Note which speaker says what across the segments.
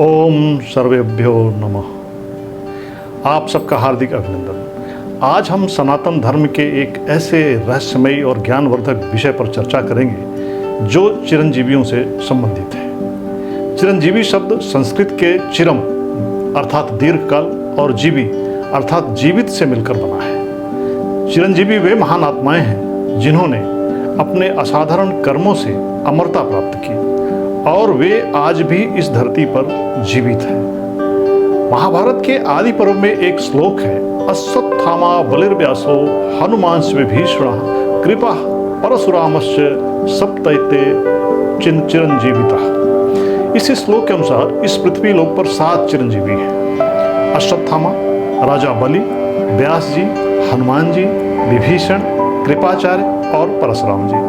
Speaker 1: ओम सर्वेभ्यो नमः। आप सबका हार्दिक अभिनंदन। आज हम सनातन धर्म के एक ऐसे रहस्यमयी और ज्ञानवर्धक विषय पर चर्चा करेंगे जो चिरंजीवियों से संबंधित है। चिरंजीवी शब्द संस्कृत के चिरम अर्थात दीर्घकाल और जीवी अर्थात जीवित से मिलकर बना है। चिरंजीवी वे महान आत्माएं हैं जिन्होंने अपने असाधारण कर्मों से अमरता प्राप्त की और वे आज भी इस धरती पर जीवित हैं। महाभारत के आदि पर्व में एक श्लोक है, अश्वत्थामा बलिर्व्यासो हनुमांश्च विभीषणः कृपा परशुरामश्च सप्तैते चिरंजीवितः। इस श्लोक के अनुसार इस पृथ्वी लोक पर 7 चिरंजीवी हैं। अश्वत्थामा, राजा बलि, व्यास जी, हनुमान जी, विभीषण, कृपाचार्य और परशुराम जी।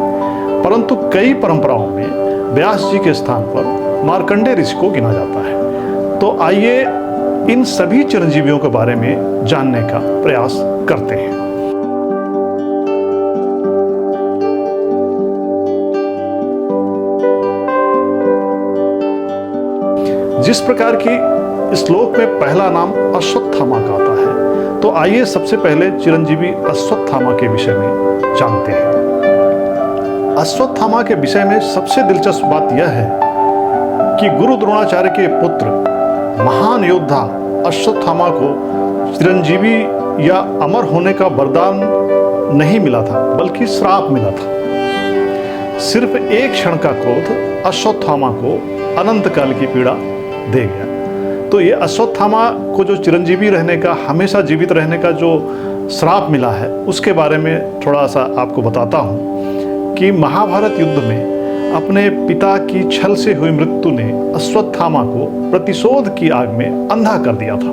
Speaker 1: परंतु कई परंपराओं में व्यास जी के स्थान पर मार्कंडेय ऋषि को गिना जाता है। तो आइए इन सभी चिरंजीवियों के बारे में जानने का प्रयास करते हैं। जिस प्रकार की श्लोक में पहला नाम अश्वत्थामा का आता है, तो आइए सबसे पहले चिरंजीवी अश्वत्थामा के विषय में जानते हैं। अश्वत्थामा के विषय में सबसे दिलचस्प बात यह है कि गुरु द्रोणाचार्य के पुत्र महान योद्धा अश्वत्थामा को चिरंजीवी या अमर होने का वरदान नहीं मिला था, बल्कि श्राप मिला था। सिर्फ एक क्षण का क्रोध अश्वत्थामा को अनंत काल की पीड़ा दे गया। तो ये अश्वत्थामा को जो चिरंजीवी रहने का, हमेशा जीवित रहने का जो श्राप मिला है, उसके बारे में थोड़ा सा आपको बताता हूँ कि महाभारत युद्ध में अपने पिता की छल से हुई मृत्यु ने अश्वत्थामा को प्रतिशोध की आग में अंधा कर दिया था।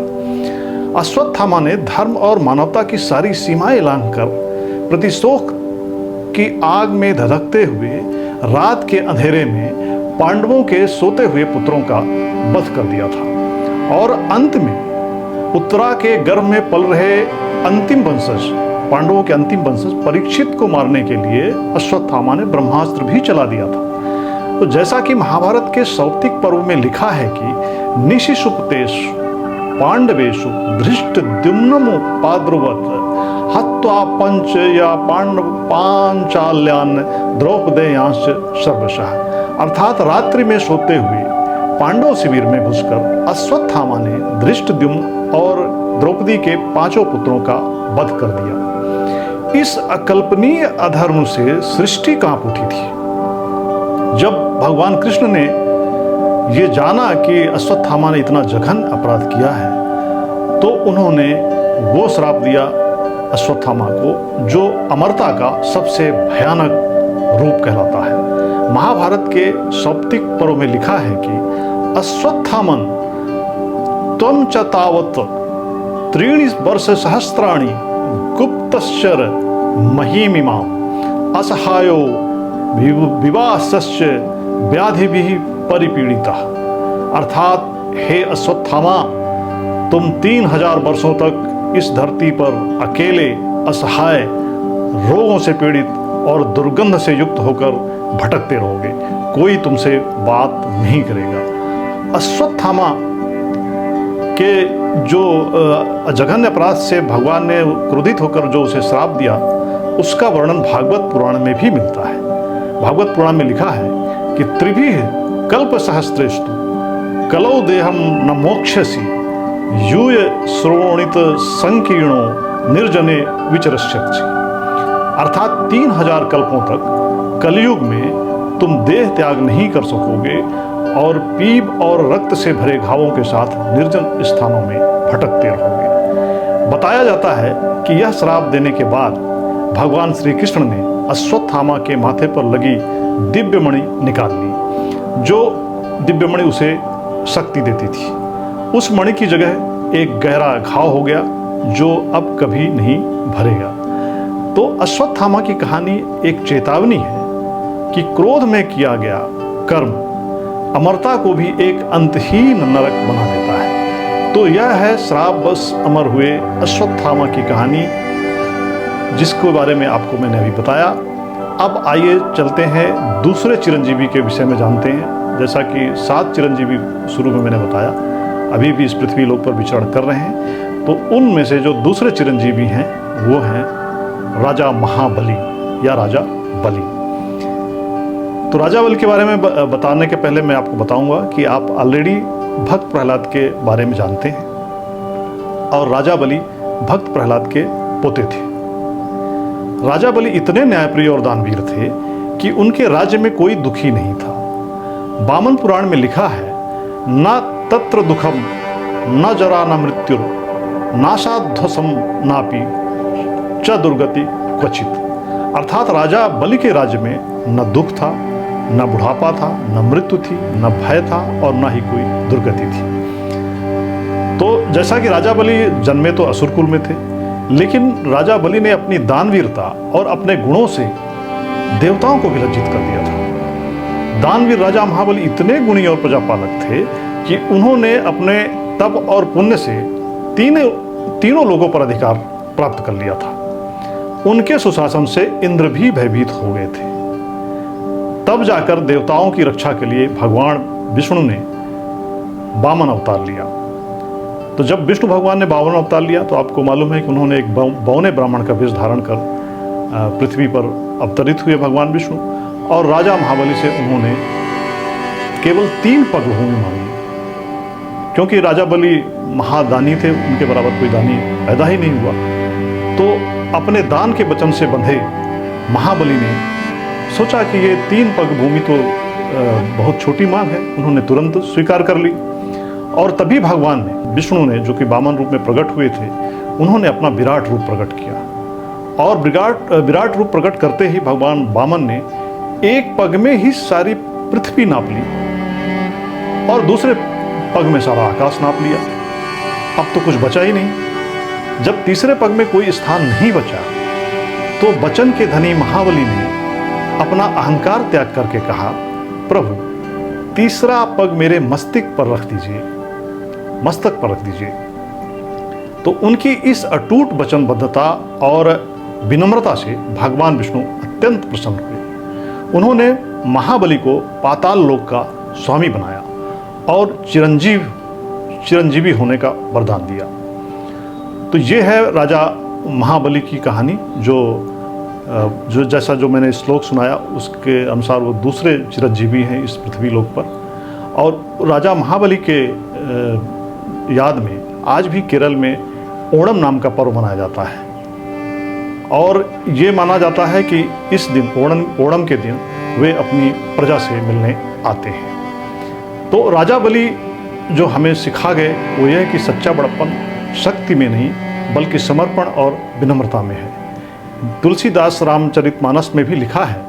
Speaker 1: अश्वत्थामा ने धर्म और मानवता की सारी सीमाएं लांघकर प्रतिशोध की आग में धधकते हुए रात के अंधेरे में पांडवों के सोते हुए पुत्रों का वध कर दिया था और अंत में उत्तरा के गर्भ में पल रहे अंतिम वंशज, पांडवों के अंतिम वंशज परीक्षित को मारने के लिए अश्वत्थामा ने ब्रह्मास्त्र भी चला दिया था। तो जैसा कि महाभारत के सौप्तिक पर्व में लिखा है कि निशिशुपतेषु पांडवेषु धृष्टद्युम्नमुपाद्रुवत् हत्वा पंच या पांचाल्यान द्रौपदेयांश्च सर्वशः। अर्थात रात्रि में सोते हुए पांडव शिविर में घुसकर अश्वत्थामा ने धृष्टद्युम्न और द्रौपदी के 5 पुत्रों का वध कर दिया। इस अकल्पनीय अधर्म से सृष्टि कांप उठी थी। जब भगवान कृष्ण ने ये जाना कि अश्वत्थामा ने इतना जघन्य अपराध किया है, तो उन्होंने वो श्राप दिया अश्वत्थामा को जो अमरता का सबसे भयानक रूप कहलाता है। महाभारत के सौप्तिक पर्व में लिखा है कि अश्वत्थामन त्वं च तावत् 3 वर्ष सहस्राणि गुप्तश्चर महीमिमां असहायो विवासस्य व्याधिभिः परिपीड़ितः। अर्थात हे अश्वत्थामा, तुम 3000 वर्षों तक इस धरती पर अकेले, असहाय, रोगों से पीड़ित और दुर्गंध से युक्त होकर भटकते रहोगे। कोई तुमसे बात नहीं करेगा। अश्वत्थामा के जो जघन्य अपराध से भगवान ने क्रोधित होकर जो उसे श्राप दिया, उसका वर्णन भागवत पुराण में भी मिलता है। भागवत पुराण में लिखा है कि त्रिभिः कल्प सहस्रेस्तु कलौ देहम न मोक्ष्यसि यूय श्रोणित संकीर्णो निर्जने विचरष्यसि। अर्थात 3000 कल्पों तक कलयुग में तुम देह त्याग नहीं कर सकोगे और पीप और रक्त से भरे घावों के साथ निर्जन स्थानों में भटकते रहोगे। बताया जाता है कि यह श्राप देने के बाद भगवान श्री कृष्ण ने अश्वत्थामा के माथे पर लगी दिव्यमणि निकाल ली, जो दिव्यमणि उसे शक्ति देती थी। उस मणि की जगह एक गहरा घाव हो गया जो अब कभी नहीं भरेगा। तो अश्वत्थामा की कहानी एक चेतावनी है कि क्रोध में किया गया कर्म अमरता को भी एक अंतहीन नरक बना देता है। तो यह है श्रापवश अमर हुए अश्वत्थामा की कहानी, जिसके बारे में आपको मैंने अभी बताया। अब आइए चलते हैं दूसरे चिरंजीवी के विषय में जानते हैं। जैसा कि 7 चिरंजीवी शुरू में मैंने बताया अभी भी इस पृथ्वी लोक पर विचरण कर रहे हैं। तो उनमें से जो दूसरे चिरंजीवी हैं वो हैं राजा महाबली या राजा बलि। तो राजा बलि के बारे में बताने के पहले मैं आपको बताऊंगा कि आप ऑलरेडी भक्त प्रहलाद के बारे में जानते हैं और राजा बलि भक्त प्रहलाद के पोते थे। राजा बलि इतने न्यायप्रिय और दानवीर थे कि उनके राज्य में कोई दुखी नहीं था। वामन पुराण में लिखा है, न तत्र दुखम न जरा न मृत्यु नाशाध्वसम नापि च दुर्गति क्वचित। अर्थात राजा बलि के राज्य में न दुख था, न बुढ़ापा था, न मृत्यु थी, न भय था और न ही कोई दुर्गति थी। तो जैसा कि राजा बलि जन्मे तो असुर कुल में थे, लेकिन राजा बलि ने अपनी दानवीरता और अपने गुणों से देवताओं को भी लज्जित कर दिया था। दानवीर राजा महाबली इतने गुणी और प्रजापालक थे कि उन्होंने अपने तप और पुण्य से तीनों लोगों पर अधिकार प्राप्त कर लिया था। उनके सुशासन से इंद्र भी भयभीत हो गए थे। तब जाकर देवताओं की रक्षा के लिए भगवान विष्णु ने वामन अवतार लिया। तो जब विष्णु भगवान ने वामन अवतार लिया तो आपको मालूम है कि उन्होंने एक बौने ब्राह्मण का वेश धारण कर पृथ्वी पर अवतरित हुए भगवान विष्णु, और राजा महाबली से उन्होंने केवल 3 पग भूमि मांगी। क्योंकि राजा बलि महादानी थे, उनके बराबर कोई दानी पैदा ही नहीं हुआ। तो अपने दान के वचन से बंधे महाबली ने सोचा कि ये 3 पग भूमि तो बहुत छोटी मांग है। उन्होंने तुरंत स्वीकार कर ली और तभी भगवान ने विष्णु ने, जो कि वामन रूप में प्रकट हुए थे, उन्होंने अपना विराट रूप प्रकट किया। और विराट रूप प्रकट करते ही भगवान वामन ने एक पग में ही सारी पृथ्वी नाप ली और दूसरे पग में सारा आकाश नाप लिया। अब तो कुछ बचा ही नहीं। जब तीसरे पग में कोई स्थान नहीं बचा तो वचन के धनी महाबली ने अपना अहंकार त्याग करके कहा, प्रभु तीसरा पग मेरे मस्तक पर रख दीजिए। तो उनकी इस अटूट वचनबद्धता और विनम्रता से भगवान विष्णु अत्यंत प्रसन्न हुए। उन्होंने महाबली को पाताल लोक का स्वामी बनाया और चिरंजीवी होने का वरदान दिया। तो ये है राजा महाबली की कहानी, जो जैसा जो मैंने श्लोक सुनाया उसके अनुसार वो दूसरे चिरंजीवी हैं इस पृथ्वी लोक पर। और राजा महाबली के याद में आज भी केरल में ओणम नाम का पर्व मनाया जाता है और ये माना जाता है कि इस दिन ओणम के दिन वे अपनी प्रजा से मिलने आते हैं। तो राजा बलि जो हमें सिखा गए वो यह है कि सच्चा बड़प्पन शक्ति में नहीं बल्कि समर्पण और विनम्रता में है। तुलसीदास रामचरितमानस में भी लिखा है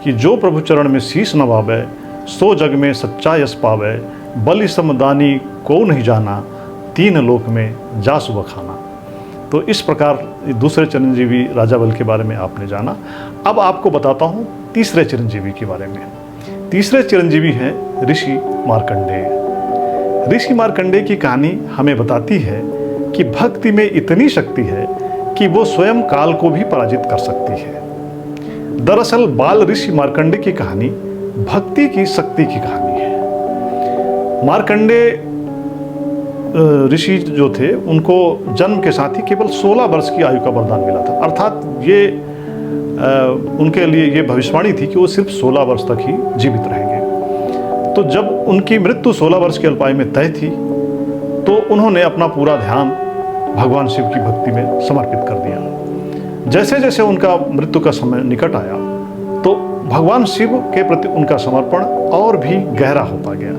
Speaker 1: कि जो प्रभु चरण में शीश नवावे सो जग में सच्चा यश पावे, बलि समदानी को नहीं जाना, 3 लोक में जा सुबह खाना। तो इस प्रकार दूसरे चिरंजीवी राजा बलि के बारे में आपने जाना। अब आपको बताता हूँ तीसरे चिरंजीवी के बारे में। तीसरे चिरंजीवी हैं ऋषि मार्कंडेय। ऋषि मार्कंडेय की कहानी हमें बताती है कि भक्ति में इतनी शक्ति है कि वो स्वयं काल को भी पराजित कर सकती है। दरअसल बाल ऋषि मार्कंडेय की कहानी भक्ति की शक्ति की कहानी है। मार्कंडेय ऋषि जो थे उनको जन्म के साथ ही केवल 16 वर्ष की आयु का वरदान मिला था। अर्थात ये उनके लिए ये भविष्यवाणी थी कि वो सिर्फ 16 वर्ष तक ही जीवित रहेंगे। तो जब उनकी मृत्यु 16 वर्ष की अल्पायु में तय थी तो उन्होंने अपना पूरा ध्यान भगवान शिव की भक्ति में समर्पित कर दिया। जैसे जैसे उनका मृत्यु का समय निकट आया तो भगवान शिव के प्रति उनका समर्पण और भी गहरा होता गया।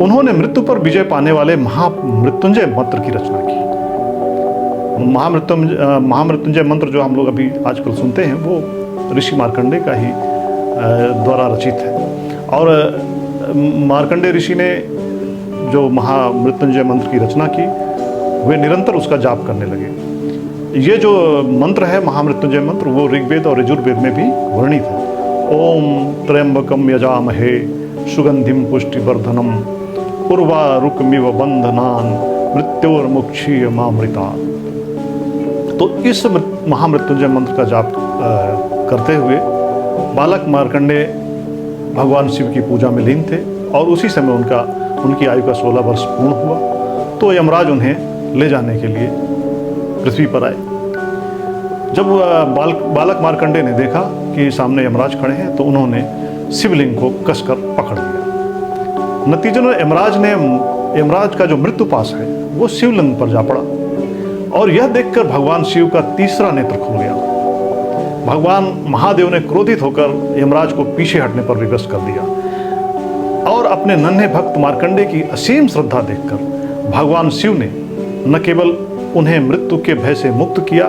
Speaker 1: उन्होंने मृत्यु पर विजय पाने वाले महामृत्युंजय मंत्र की रचना की। महामृत्युंजय मंत्र जो हम लोग अभी आजकल सुनते हैं वो ऋषि मार्कंडेय का ही द्वारा रचित है। और मार्कंडेय ऋषि ने जो महामृत्युंजय मंत्र की रचना की वे निरंतर उसका जाप करने लगे। ये जो मंत्र है महामृत्युंजय मंत्र वो ऋग्वेद और यजुर्वेद में भी वर्णित है। ओम त्र्यंबकम यजामहे सुगंधिम पुष्टिवर्धनम उर्वारुकमिव बंधनान मृत्योर्मुक्षीय मामृता। तो इस महामृत्युंजय मंत्र का जाप करते हुए बालक मार्कंडेय भगवान शिव की पूजा में लीन थे और उसी समय उनकी आयु का 16 वर्ष पूर्ण हुआ तो यमराज उन्हें ले जाने के लिए पृथ्वी पर आए। जब बालक मार्कंडेय ने देखा कि सामने यमराज खड़े हैं तो उन्होंने शिवलिंग को कसकर पकड़ लिया। नतीजतन यमराज का जो मृत्युपाश है वो शिवलिंग पर जा पड़ा और यह देखकर भगवान शिव का तीसरा नेत्र खुल गया। भगवान महादेव ने क्रोधित होकर यमराज को पीछे हटने पर विवश कर दिया और अपने नन्हे भक्त मार्कंडेय की असीम श्रद्धा देखकर भगवान शिव ने न केवल उन्हें मृत्यु के भय से मुक्त किया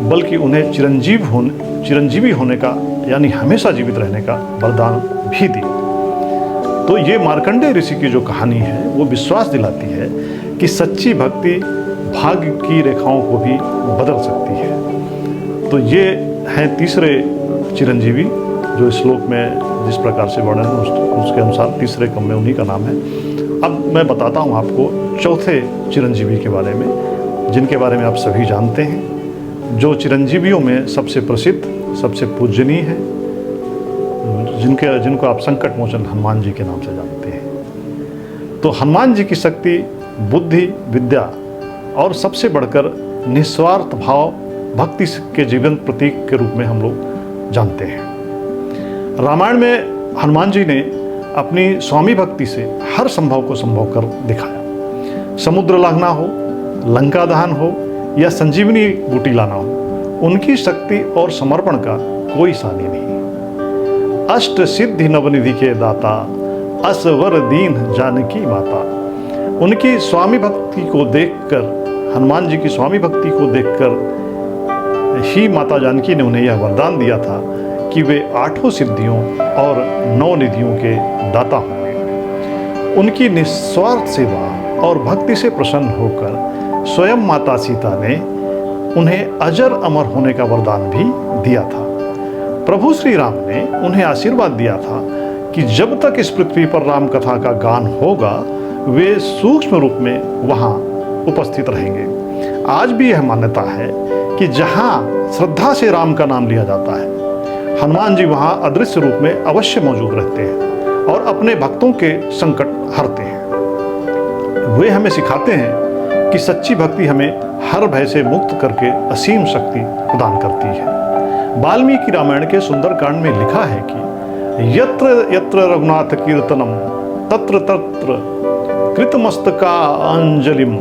Speaker 1: बल्कि उन्हें चिरंजीवी होने का यानी हमेशा जीवित रहने का वरदान भी दिया। तो ये मार्कंडेय ऋषि की जो कहानी है वो विश्वास दिलाती है कि सच्ची भक्ति भाग्य की रेखाओं को भी बदल सकती है। तो ये हैं तीसरे चिरंजीवी जो इस श्लोक में जिस प्रकार से वर्णन उसके अनुसार तीसरे क्रम में उन्हीं का नाम है। अब मैं बताता हूँ आपको चौथे चिरंजीवी के बारे में जिनके बारे में आप सभी जानते हैं, जो चिरंजीवियों में सबसे प्रसिद्ध सबसे पूजनीय है, जिनको आप संकट मोचन हनुमान जी के नाम से जानते हैं। तो हनुमान जी की शक्ति बुद्धि विद्या और सबसे बढ़कर निस्वार्थ भाव भक्ति के जीवन प्रतीक के रूप में हम लोग जानते हैं। रामायण में हनुमान जी ने अपनी स्वामी भक्ति से हर संभव को संभव कर दिखाया। समुद्र लांघना हो, लंका दहन हो या संजीवनी बूटी लाना हो, उनकी शक्ति और समर्पण का कोई सानी नहीं। अष्ट सिद्धि नवनिधि के दाता असवर दीन जानकी माता। उनकी स्वामी भक्ति को देखकर, हनुमान जी की स्वामी भक्ति को देखकर ही माता जानकी ने उन्हें यह वरदान दिया था कि वे 8 सिद्धियों और 9 निधियों के दाता होंगे। उनकी निस्वार्थ सेवा और भक्ति से प्रसन्न होकर स्वयं माता सीता ने उन्हें अजर अमर होने का वरदान भी दिया था। प्रभु श्री राम ने उन्हें आशीर्वाद दिया था कि जब तक इस पृथ्वी पर राम कथा का गान होगा वे सूक्ष्म रूप में वहाँ उपस्थित रहेंगे। आज भी यह मान्यता है कि जहाँ श्रद्धा से राम का नाम लिया जाता है, हनुमान जी वहाँ अदृश्य रूप में अवश्य मौजूद रहते हैं और अपने भक्तों के संकट हरते हैं। वे हमें सिखाते हैं कि सच्ची भक्ति हमें हर भय से मुक्त करके असीम शक्ति प्रदान करती है। वाल्मीकि रामायण के सुंदरकांड में लिखा है कि यत्र यत्र रघुनाथ कीर्तनम तत्र तत्र कृतमस्तका अंजलिम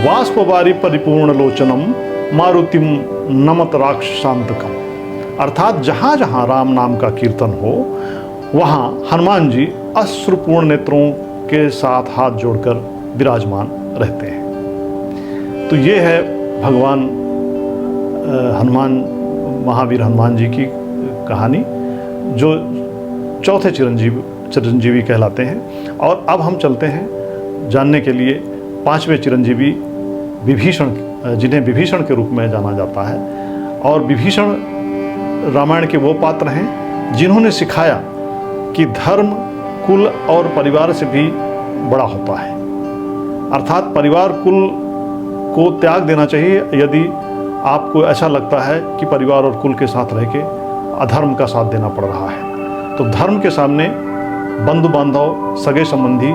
Speaker 1: वाष्पवारी परिपूर्ण लोचनम मारुतिम नमत राक्षसांतकम। अर्थात जहाँ जहाँ राम नाम का कीर्तन हो वहाँ हनुमान जी अश्रुपूर्ण नेत्रों के साथ हाथ जोड़कर विराजमान रहते हैं। तो ये है भगवान हनुमान, महावीर हनुमान जी की कहानी जो चौथे चिरंजीवी कहलाते हैं। और अब हम चलते हैं जानने के लिए 5वें चिरंजीवी विभीषण, जिन्हें विभीषण के रूप में जाना जाता है। और विभीषण रामायण के वो पात्र हैं जिन्होंने सिखाया कि धर्म कुल और परिवार से भी बड़ा होता है। अर्थात परिवार कुल को त्याग देना चाहिए यदि आपको ऐसा लगता है कि परिवार और कुल के साथ रह के अधर्म का साथ देना पड़ रहा है। तो धर्म के सामने बंधु बांधव सगे संबंधी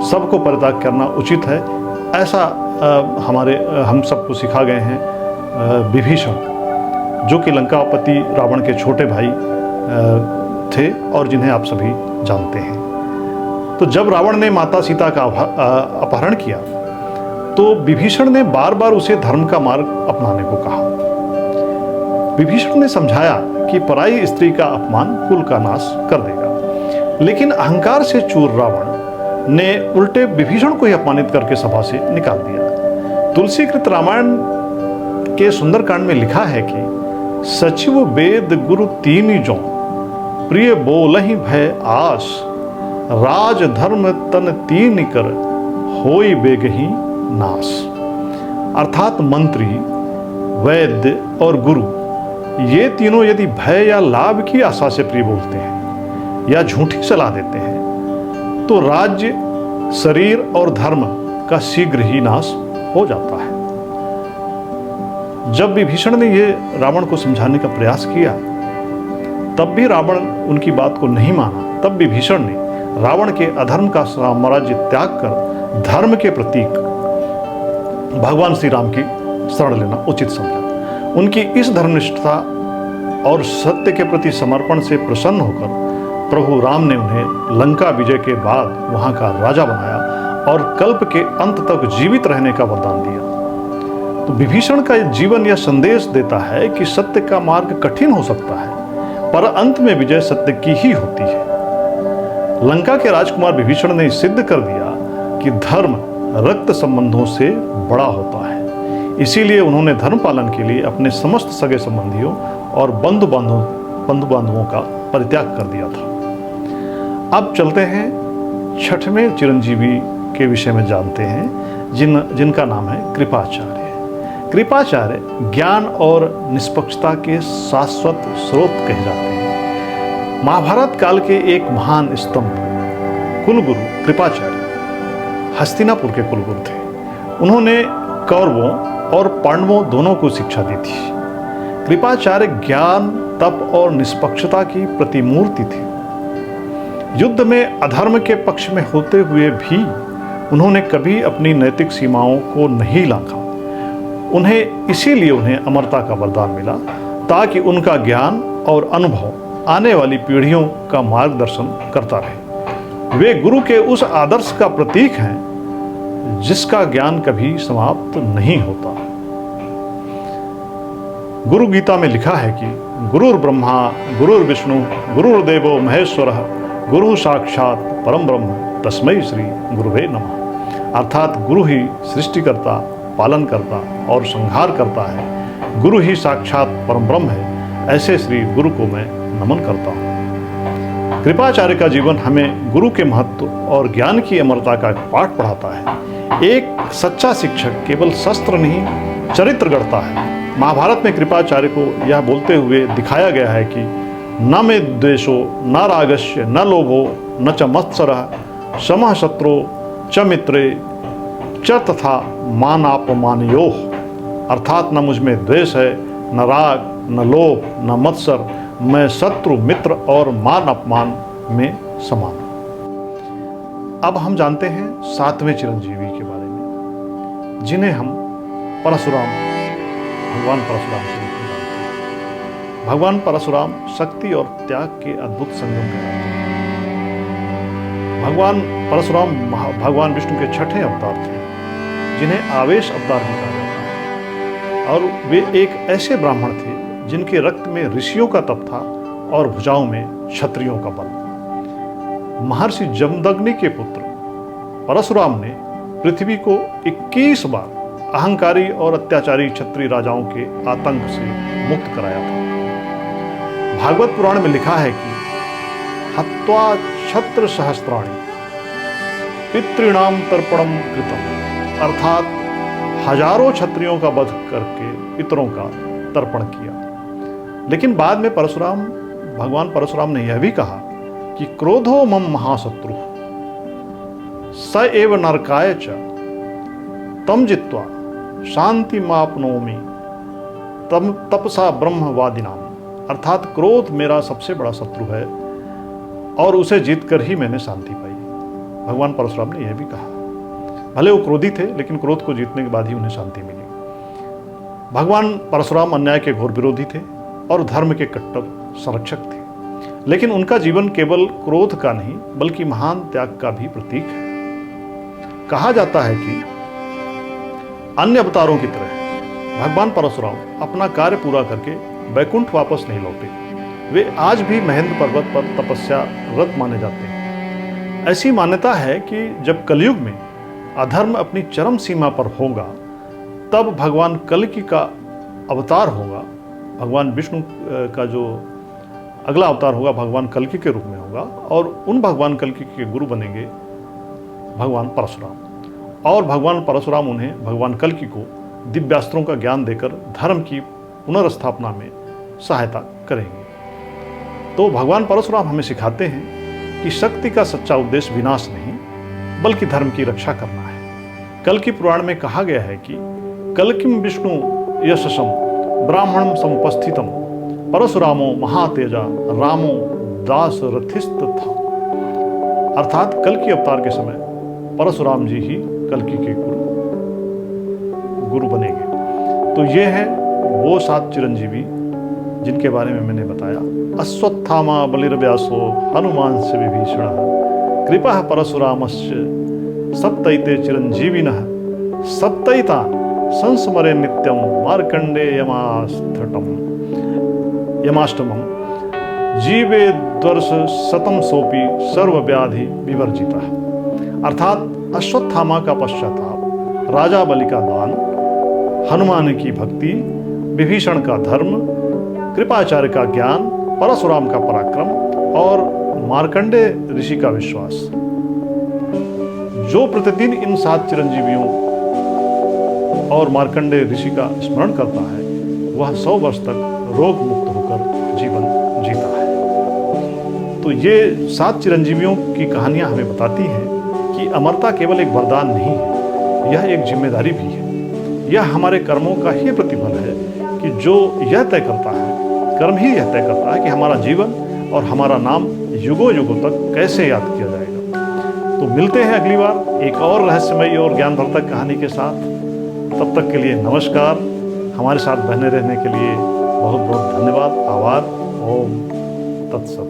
Speaker 1: सबको परित्याग करना उचित है। ऐसा हम सबको सिखा गए हैं विभीषण, जो कि लंकापति रावण के छोटे भाई थे और जिन्हें आप सभी जानते हैं। तो जब रावण ने माता सीता का अपहरण किया तो विभीषण ने बार बार उसे धर्म का मार्ग अपनाने को कहा। विभीषण ने समझाया कि पराई स्त्री का अपमान कुल का नाश कर देगा, लेकिन अहंकार से चूर रावण ने उल्टे विभीषण को ही अपमानित करके सभा से निकाल दिया। तुलसीकृत रामायण के सुंदरकांड में लिखा है कि सचिव वेद गुरु तीन जो प्रिय बोलहि भय आस, राज धर्म तन तीन कर होई बेगही नाश। अर्थात मंत्री, वैद्य और गुरु ये तीनों यदि भय या लाभ की आशा से प्रिय बोलते हैं या झूठी सलाह देते हैं तो राज्य, शरीर और धर्म का शीघ्र ही नाश हो जाता है। जब विभीषण ने ये रावण को समझाने का प्रयास किया तब भी रावण उनकी बात को नहीं माना तब विभीषण ने रावण के अधर्म का साम्राज्य त्याग कर धर्म के प्रतीक भगवान श्री राम की शरण लेना उचित समझा। उनकी इस धर्मनिष्ठता और सत्य के प्रति समर्पण से प्रसन्न होकर प्रभु राम ने उन्हें लंका विजय के बाद वहां का राजा बनाया और कल्प के अंत तक जीवित रहने का वरदान दिया। तो विभीषण का जीवन यह संदेश देता है कि सत्य का मार्ग कठिन हो सकता है, पर अंत में विजय सत्य की ही होती है। लंका के राजकुमार विभीषण ने सिद्ध कर दिया कि धर्म रक्त संबंधों से बड़ा होता है। इसीलिए उन्होंने धर्म पालन के लिए अपने समस्त सगे संबंधियों और बंधु बांधवों का परित्याग कर दिया था। अब चलते हैं छठवें चिरंजीवी के विषय में जानते हैं, जिनका नाम है कृपाचार्य। कृपाचार्य ज्ञान और निष्पक्षता के शाश्वत स्रोत कहे जाते हैं। महाभारत काल के एक महान स्तंभ कुलगुरु कृपाचार्य हस्तिनापुर के कुलगुरु थे। उन्होंने कौरवों और पांडवों दोनों को शिक्षा दी थी। कृपाचार्य ज्ञान, तप और निष्पक्षता की प्रतिमूर्ति थे। युद्ध में अधर्म के पक्ष में होते हुए भी उन्होंने कभी अपनी नैतिक सीमाओं को नहीं लांघा। इसीलिए उन्हें अमरता का वरदान मिला, ताकि उनका ज्ञान और अनुभव आने वाली पीढ़ियों का मार्गदर्शन करता रहे। वे गुरु के उस आदर्श का प्रतीक हैं जिसका ज्ञान कभी समाप्त नहीं होता। गुरु गीता में लिखा है कि गुरुर् ब्रह्मा गुरुर्विष्णु गुरुर्देवो महेश्वरः गुरु साक्षात परम ब्रह्म तस्मै श्री गुरुवे नमः। अर्थात गुरु ही सृष्टिकर्ता, पालन करता और संहार करता है। गुरु ही साक्षात परम ब्रह्म है। ऐसे श्री गुरु को मैं नमन करता हूँ। कृपाचार्य का जीवन हमें गुरु के महत्व और ज्ञान की अमरता का पाठ पढ़ाता है। एक सच्चा शिक्षक केवल शस्त्र नहीं, चरित्र गढ़ता है। महाभारत में कृपाचार्य को यह बोलते हुए दिखाया गया है कि न मे द्वेषो न रागस्य न लोभो न च मत्सरः समः शत्रो च मित्रे च तथा मानापमानयोः। अर्थात न मुझ में द्वेष है, न राग, न लोभ, न मत्सर। मैं शत्रु, मित्र और मान अपमान में समान। अब हम जानते हैं सातवें चिरंजीवी के बारे में, जिन्हें हम भगवान परशुराम के रूप में जानते हैं। भगवान परशुराम शक्ति और त्याग के अद्भुत संगम कहलाते हैं। भगवान परशुराम भगवान विष्णु के छठे अवतार थे, जिन्हें आवेश अवतार भी कहा जाता है। और वे एक ऐसे ब्राह्मण थे जिनके रक्त में ऋषियों का तप था और भुजाओं में क्षत्रियों का बल। महर्षि जमदग्नि के पुत्र परशुराम ने पृथ्वी को 21 बार अहंकारी और अत्याचारी क्षत्रिय राजाओं के आतंक से मुक्त कराया था। भागवत पुराण में लिखा है कि हत्वा क्षत्र सहस्त्राणि पितृणाम तर्पणम कृतम। अर्थात हजारों क्षत्रियों का वध करके पितरों का तर्पण किया। लेकिन बाद में भगवान परशुराम ने यह भी कहा कि क्रोधो मम महाशत्रु स एव नरकाय च तम जित्वा शांति मापनोमि तम तपसा ब्रह्मवादिनाम। अर्थात क्रोध मेरा सबसे बड़ा शत्रु है और उसे जीतकर ही मैंने शांति पाई। भगवान परशुराम ने यह भी कहा। भले वो क्रोधी थे, लेकिन क्रोध को जीतने के बाद ही उन्हें शांति मिली। भगवान परशुराम अन्याय के घोर विरोधी थे और धर्म के कट्टर संरक्षक थे। लेकिन उनका जीवन केवल क्रोध का नहीं, बल्कि महान त्याग का भी प्रतीक है। कहा जाता है कि अन्य अवतारों की तरह भगवान परशुराम अपना कार्य पूरा करके वैकुंठ वापस नहीं लौटे। वे आज भी महेंद्र पर्वत पर तपस्या रत माने जाते हैं। ऐसी मान्यता है कि जब कलयुग में अधर्म अपनी चरम सीमा पर होगा, तब भगवान कल्कि का अवतार होगा। भगवान विष्णु का जो अगला अवतार होगा भगवान कल्कि के रूप में होगा, और उन भगवान कल्कि के गुरु बनेंगे भगवान परशुराम। और भगवान परशुराम उन्हें भगवान कल्कि को दिव्यास्त्रों का ज्ञान देकर धर्म की पुनर्स्थापना में सहायता करेंगे। तो भगवान परशुराम हमें सिखाते हैं कि शक्ति का सच्चा उद्देश्य विनाश नहीं, बल्कि धर्म की रक्षा करना है। कल्कि पुराण में कहा गया है कि कल्किम विष्णु यशसम ब्राह्मणम समुपस्थितम परशुरामो महातेजा रामो दास रथिस्त था। अर्थात कल की अवतार के समय परशुराम जी ही कल्कि के गुरु बनेंगे। तो ये हैं वो 7 चिरंजीवी जिनके बारे में मैंने बताया। अश्वत्थामा बलिर्व्यासो हनुमान से विभीषण कृपा परशुरामस्य सप्तैते चिरंजीविनः सप्तैता संस्मरे नित्यम मार्कंडे यमाष्टमम जीवेद्वर्ष शतम सोपी सर्वव्याधि विवर्जिता। अर्थात अश्वत्थामा का पश्चाताप, राजा बलि का दान, हनुमान की भक्ति, विभीषण का धर्म, कृपाचार्य का ज्ञान, परशुराम का पराक्रम और मार्कंडे ऋषि का विश्वास। जो प्रतिदिन इन 7 चिरंजीवियों और मार्कंडे ऋषि का स्मरण करता है वह 100 वर्ष तक रोग मुक्त होकर जीवन जीता है। तो ये 7 चिरंजीवियों की कहानियां हमें बताती हैं कि अमरता केवल एक वरदान नहीं है, यह एक जिम्मेदारी भी है। यह हमारे कर्मों का ही प्रतिफल है कि जो यह तय करता है, कर्म ही यह तय करता है कि हमारा जीवन और हमारा नाम युगों युगों तक कैसे याद किया जाएगा। तो मिलते हैं अगली बार एक और रहस्यमयी और ज्ञानवर्धक कहानी के साथ। तब तक के लिए नमस्कार। हमारे साथ बने रहने के लिए बहुत बहुत धन्यवाद, आभार। ओम तत्सत।